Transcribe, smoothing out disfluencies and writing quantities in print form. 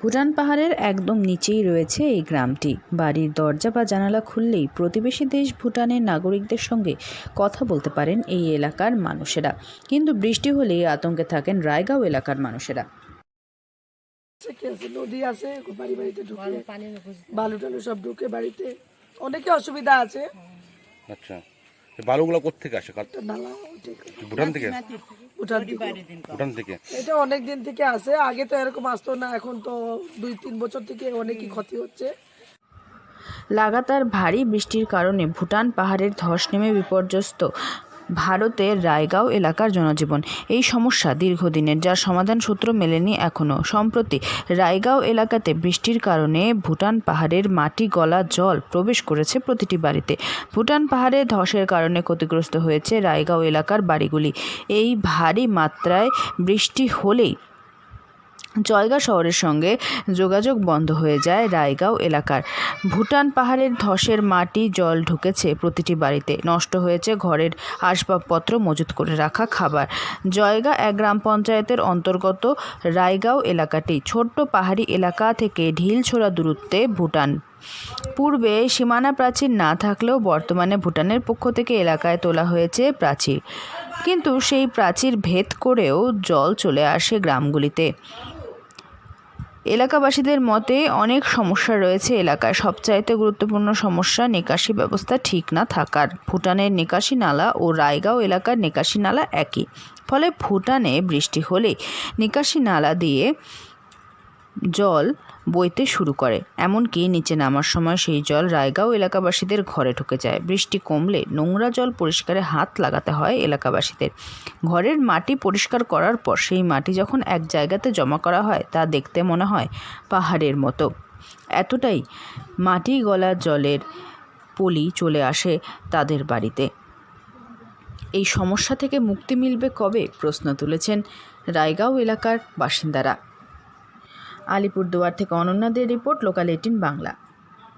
ভুটান পাহাড়ের একদম নিচেই রয়েছে এই গ্রামটি। বাড়ির দরজা বা জানালা খুললেই প্রতিবেশী দেশ ভুটানের নাগরিকদের সঙ্গে কথা বলতে পারেন এই এলাকার মানুষেরা। কিন্তু বৃষ্টি হলেই আতঙ্কে থাকেন রায়গাঁও এলাকার মানুষেরা। নদী আছে, বাড়িতে ঢুকে বালু টালু সব ঢুকে বাড়িতে, অনেকে অসুবিধা আছে। আচ্ছা, বালুগুলো কোত্থেকে আসে? ভুটান থেকে? ভুটান থেকে এটা অনেক দিন থেকে আসে, আগে তো এরকম আসতো না, এখন তো 2-3 বছর থেকে অনেকই ক্ষতি হচ্ছে। লাগাতার ভারী বৃষ্টির কারণে ভুটান পাহাড়ের ধস নেমে বিপর্যস্ত ভারতের রায়গাঁও এলাকার জনজীবন। এই সমস্যা দীর্ঘদিনের, যার সমাধান সূত্র মেলেনি এখনও। সম্প্রতি রায়গাঁও এলাকাতে বৃষ্টির কারণে ভুটান পাহাড়ের মাটি গলা জল প্রবেশ করেছে প্রতিটি বাড়িতে। ভুটান পাহাড়ে ধসের কারণে ক্ষতিগ্রস্ত হয়েছে রায়গাঁও এলাকার বাড়িগুলি। এই ভারী মাত্রায় বৃষ্টি হলেই জয়গা শহরের সঙ্গে যোগাযোগ বন্ধ হয়ে যায় রায়গাঁও এলাকার। ভুটান পাহাড়ের ধসের মাটি জল ঢুকেছে প্রতিটি বাড়িতে, নষ্ট হয়েছে ঘরের আসবাবপত্র, মজুত করে রাখা খাবার। জয়গা এক গ্রাম পঞ্চায়েতের অন্তর্গত রায়গাঁও এলাকাটি ছোট্ট পাহাড়ি এলাকা থেকে ঢিলছোড়া দূরত্বে ভুটান। পূর্বে সীমানা প্রাচীর না থাকলেও বর্তমানে ভুটানের পক্ষ থেকে এলাকায় তোলা হয়েছে প্রাচীর, কিন্তু সেই প্রাচীর ভেদ করেও জল চলে আসে গ্রামগুলিতে। এলাকাবাসীদের মতে অনেক সমস্যা রয়েছে এলাকায়। সবচাইতে গুরুত্বপূর্ণ সমস্যা নিকাশি ব্যবস্থা ঠিক না থাকার। ভুটানের নিকাশি নালা ও রায়গাঁও এলাকার নিকাশি নালা একই, ফলে ভুটানে বৃষ্টি হলে নিকাশি নালা দিয়ে জল বইতে শুরু করে, এমনকি নিচে নামার সময় সেই জল রায়গাঁও এলাকাবাসীদের ঘরে ঢুকে যায়। বৃষ্টি কমলে নোংরা জল পরিষ্কারে হাত লাগাতে হয় এলাকাবাসীদের। ঘরের মাটি পরিষ্কার করার পর সেই মাটি যখন এক জায়গাতে জমা করা হয়, তা দেখতে মনে হয় পাহাড়ের মতো। এতটাই মাটি গলা জলের পলি চলে আসে তাদের বাড়িতে। এই সমস্যা থেকে মুক্তি মিলবে কবে, প্রশ্ন তুলেছেন রায়গাঁও এলাকার বাসিন্দারা। আলিপুরদুয়ার থেকে অনন্যাদের রিপোর্ট, লোকাল 18 বাংলা।